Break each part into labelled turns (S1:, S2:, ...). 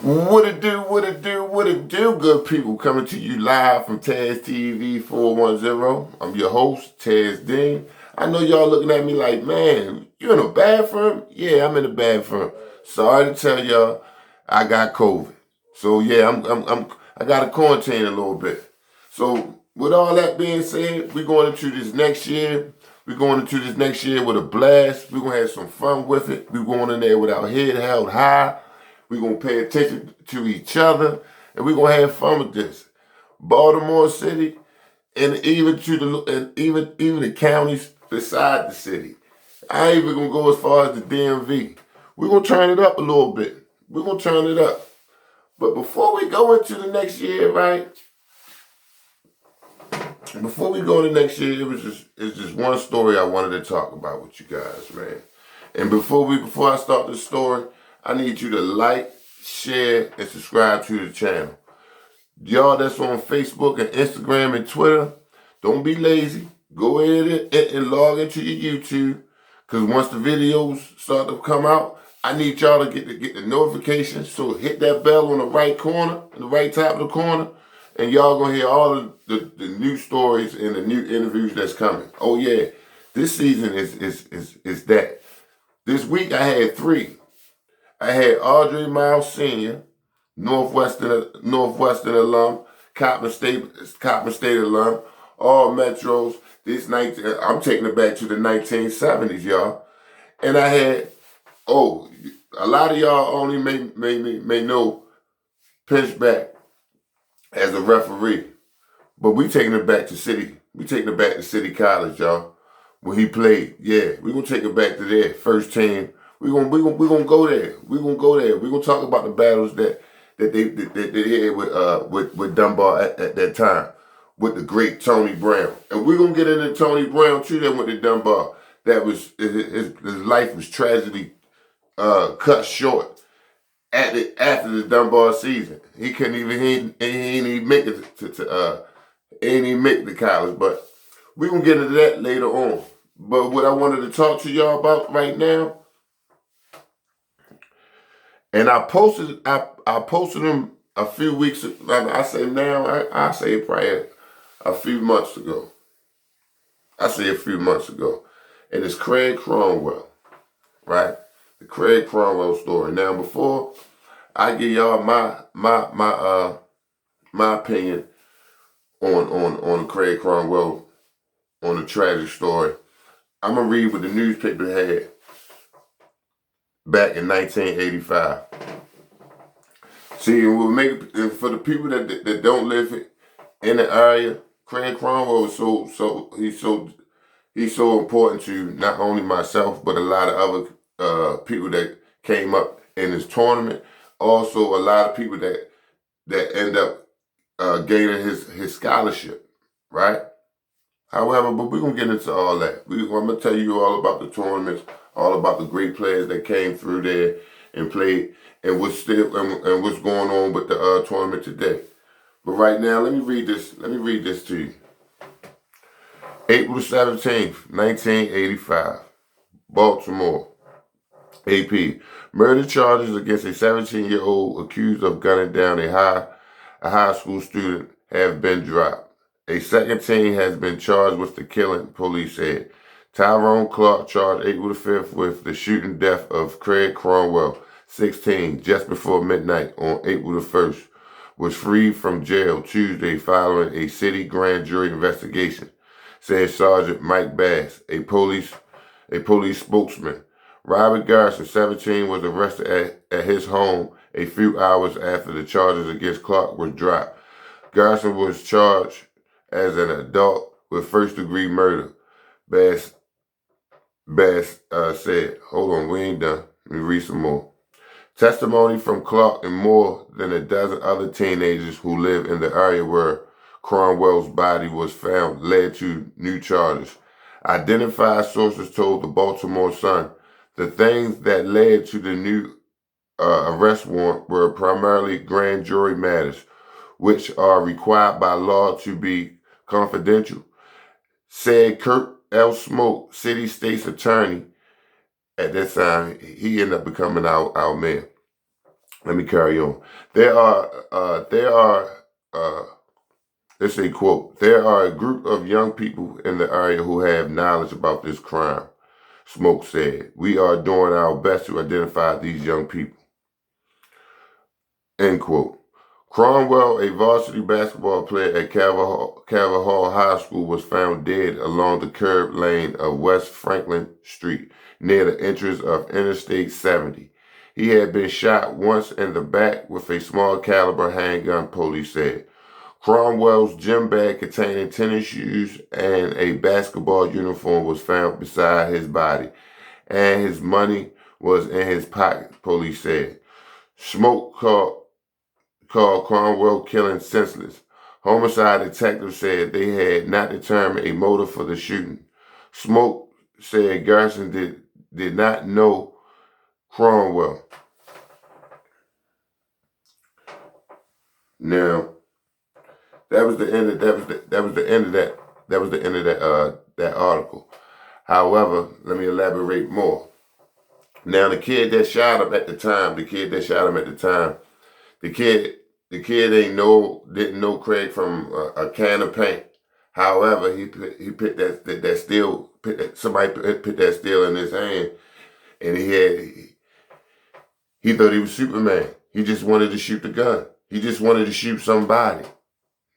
S1: What it do, what it do, what it do, good people. Coming to you live from Taz TV 410. I'm your host, Taz Dean. I know y'all looking at me like, man, you in a bathroom? Yeah, I'm in the bathroom. Sorry to tell y'all, I got COVID. So yeah, I got to quarantine a little bit. So with all that being said, we're going into this next year. We're going into this next year with a blast. We're going to have some fun with it. We're going in there with our head held high. We're going to pay attention to each other, and we're going to have fun with this. Baltimore City, and even the counties beside the city. I ain't even going to go as far as the DMV. We're going to turn it up a little bit. We're going to turn it up. But before we go into the next year, right? Before we go into next year, it's just one story I wanted to talk about with you guys, man. And before I start the story, I need you to like, share, and subscribe to the channel. Y'all that's on Facebook and Instagram and Twitter, don't be lazy. Go ahead and log into your YouTube. Because once the videos start to come out, I need y'all to get the notifications. So hit that bell on the right corner, in the right top of the corner, and y'all gonna hear all of the new stories and the new interviews that's coming. Oh yeah, this season is that. This week I had 3. I had Audrey Miles Sr., Northwestern alum, Coppin State alum, all Metros. I'm taking it back to the 1970s, y'all. And I had, a lot of y'all only may know Pinchback as a referee, but we taking it back to City. We taking it back to City College, y'all. When he played, yeah, we gonna take it back to their first team. We gonna go there. We gonna go there. We gonna talk about the battles that they had with Dunbar at that time, with the great Tony Brown. And we're gonna get into Tony Brown too, that went to Dunbar. That was his life was tragically cut short after the Dunbar season. He couldn't even he ain't even make it to college. But we're gonna get into that later on. But what I wanted to talk to y'all about right now, and I posted them a few weeks. I say now. I say probably a few months ago. And it's Craig Cromwell, right? The Craig Cromwell story. Now, before I give y'all my opinion on Craig Cromwell, on the tragic story, I'm gonna read what the newspaper had back in 1985. See, we'll make it for the people that don't live in the area. Craig Cromwell is he's so important to not only myself but a lot of other people that came up in this tournament. Also, a lot of people that end up gaining his scholarship, right? However, but we're going to get into all that. I'm going to tell you all about the tournaments, all about the great players that came through there and played, and what's going on with the tournament today. But right now, let me read this to you. April 17th, 1985, Baltimore. AP. Murder charges against a 17-year-old accused of gunning down a high school student have been dropped. A second teen has been charged with the killing, police said. Tyrone Clark charged April the 5th with the shooting death of Craig Cromwell, 16, just before midnight on April the 1st, was freed from jail Tuesday following a city grand jury investigation, said Sergeant Mike Bass, a police spokesman. Robert Garrison, 17, was arrested at his home a few hours after the charges against Clark were dropped. Garrison was charged as an adult with first-degree murder, Bass said. Hold on, we ain't done. Let me read some more. Testimony from Clark and more than a dozen other teenagers who live in the area where Cromwell's body was found led to new charges. Identified sources told the Baltimore Sun the things that led to the new arrest warrant were primarily grand jury matters, which are required by law to be confidential, said Kurt L. Smoke, city state's attorney. At that time, he ended up becoming our mayor. Let me carry on. There are, it's a quote, there are a group of young people in the area who have knowledge about this crime, Smoke said. We are doing our best to identify these young people. End quote. Cromwell, a varsity basketball player at Calvert High School, was found dead along the curb lane of West Franklin Street, near the entrance of Interstate 70. He had been shot once in the back with a small caliber handgun, police said. Cromwell's gym bag containing tennis shoes and a basketball uniform was found beside his body, and his money was in his pocket, police said. Smoke called Cromwell killing senseless. Homicide detectives said they had not determined a motive for the shooting. Smoke said Garrison did not know Cromwell. Now, that was the end of that article. However, let me elaborate more. Now, the kid that shot him at the time, the kid didn't know Craig from a can of paint. However, he put that steel, somebody put that steel in his hand, and he thought he was Superman. He just wanted to shoot the gun. He just wanted to shoot somebody.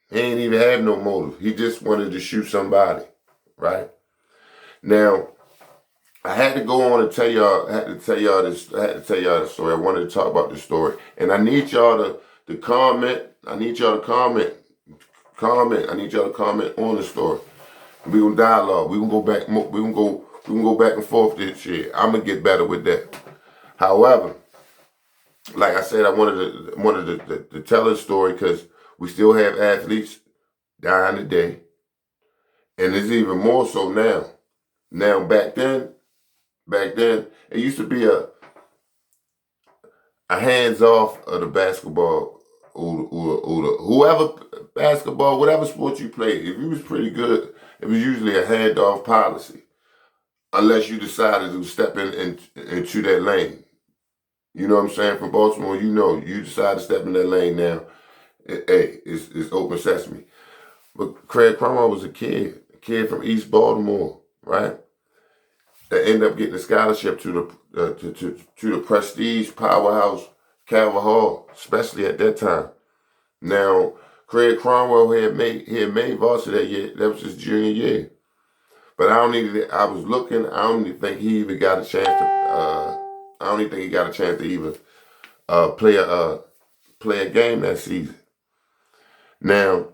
S1: He ain't even have no motive. He just wanted to shoot somebody, right? Now, I had to go on and tell y'all. I had to tell y'all this story. I wanted to talk about this story, and I need y'all to comment. I need y'all to comment. I need y'all to comment on the story. We gonna dialogue. We gonna go back. We gonna go back and forth this year. I'm gonna get better with that. However, like I said, I wanted to tell this story because we still have athletes dying today, and it's even more so now. Now back then, it used to be a hands off of the basketball or whoever basketball, whatever sport you played. If you was pretty good, it was usually a hand off policy, unless you decided to step into that lane. You know what I'm saying? From Baltimore, you decide to step in that lane now. Hey, it's open sesame. But Craig Cromwell was a kid from East Baltimore, right? That ended up getting a scholarship to the prestige powerhouse Calvert Hall, especially at that time. Now, Craig Cromwell had made varsity that year. That was his junior year. But I was looking. I don't even think he even got a chance to. I don't even think he got a chance to even play a game that season. Now,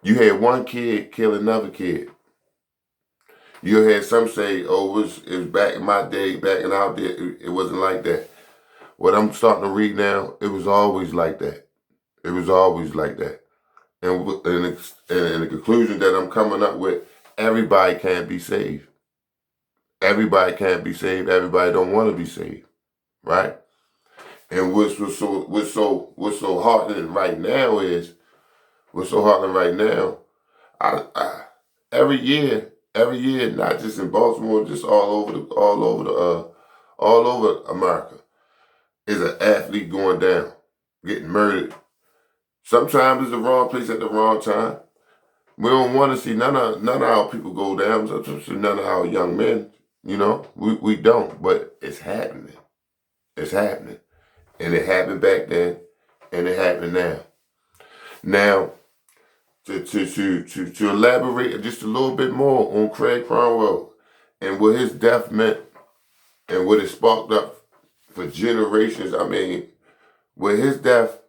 S1: you had one kid kill another kid. You had some say, "Oh, it was back in my day, back in our day. It wasn't like that." What I'm starting to read now, it was always like that. It was always like that. And the conclusion that I'm coming up with, everybody can't be saved. Everybody can't be saved. Everybody don't want to be saved, right? And what's so heartening right now is I every year, not just in Baltimore, just all over America, is an athlete going down, getting murdered. Sometimes it's the wrong place at the wrong time. We don't want to see none of our people go down. None of our young men. We don't. But it's happening. It's happening, and it happened back then, and it happened now. Now, to elaborate just a little bit more on Craig Cromwell and what his death meant and what it sparked up for generations. I mean, what his death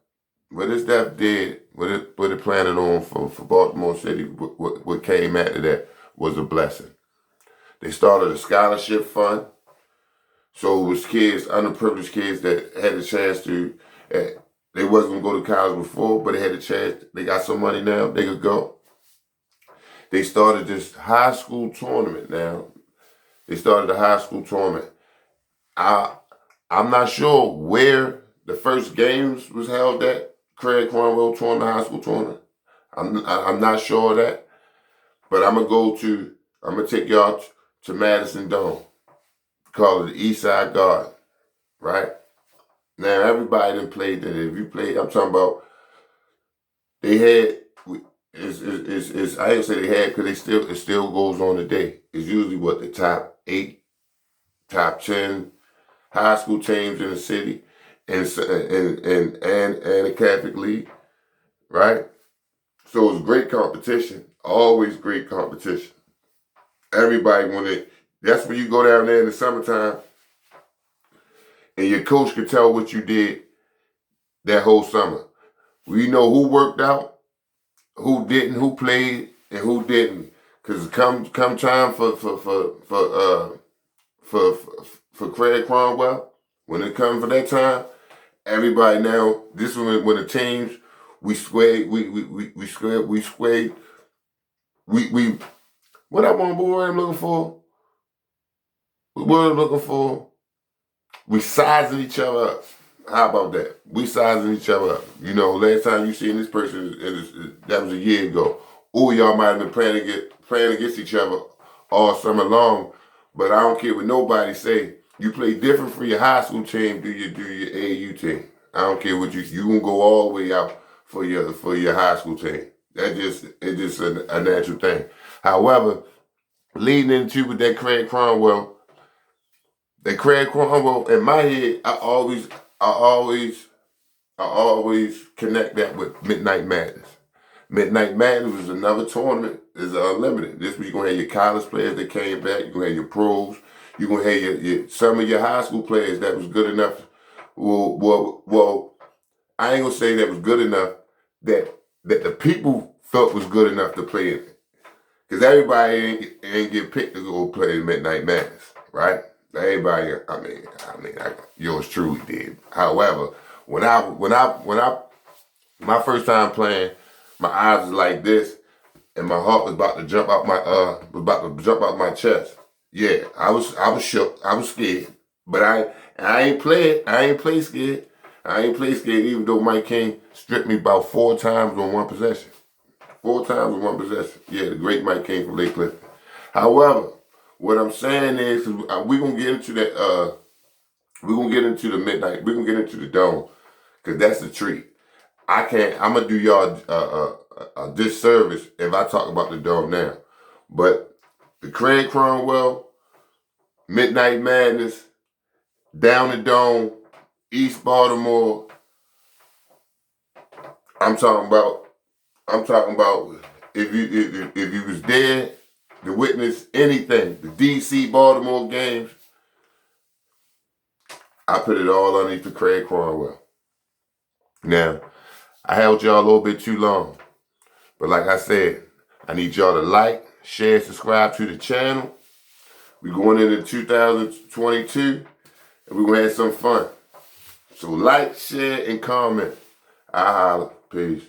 S1: did, what it planted on for Baltimore City, what came after that was a blessing. They started a scholarship fund, so it was kids, underprivileged kids that had a chance to. They wasn't going to go to college before, but they had a chance. They got some money now. They could go. They started this high school tournament. Now they started a high school tournament. I'm not sure where the first games was held at. Craig Cromwell tournament, high school tournament. I'm not sure of that, but I'm gonna take y'all to Madison Dome. Call it the East Side Garden, right? Now everybody done played that. If you played, I'm talking about they had. I ain't gonna say they had because it still goes on today. It's usually what the top 8, top 10 high school teams in the city, and a Catholic league, right? So it's great competition, always great competition. Everybody wanted. That's when you go down there in the summertime, and your coach can tell what you did that whole summer. We know who worked out, who didn't, who played, and who didn't. Cause come time for Craig Cromwell, when it comes for that time, everybody now, this one when the teams, we swayed, we what I want, boy, I'm looking for, what I'm looking for, we sizing each other up. How about that? We sizing each other up. You know, last time you seen this person, that was a year ago. Or y'all might have been playing against each other all summer long. But I don't care what nobody say. You play different for your high school team, do your AAU team. I don't care what you gonna go all the way out for your high school team. It's just a natural thing. However, leading into with that Craig Cromwell, in my head, I always connect that with Midnight Madness. Midnight Madness was another tournament. It's unlimited. This week you're gonna have your college players that came back. You're gonna have your pros. You're gonna have some of your high school players that was good enough. Well, I ain't gonna say that was good enough that the people felt was good enough to play in it. Because everybody ain't get picked to go play Midnight Madness, right? Everybody, yours truly did. However, my first time playing, my eyes was like this, and my heart was about to jump out my chest. Yeah, I was shook. I was scared, but I ain't play scared. I ain't play scared, even though Mike King stripped me about 4 times on one possession. 4 times in one possession. Yeah, the great Mike King from Lake Clifton. However, what I'm saying is, we're gonna get into that. We're gonna get into the midnight. We're gonna get into the dome, cause that's the treat. I'm gonna do y'all a disservice if I talk about the dome now. But the Craig Cromwell, Midnight Madness, down the dome, East Baltimore. I'm talking about. If you was there to witness anything, the DC Baltimore games, I put it all underneath the Craig Cromwell. Now, I held y'all a little bit too long, but like I said, I need y'all to like, share, subscribe to the channel. We're going into 2022, and we're gonna have some fun. So like, share, and comment. I holla. Peace.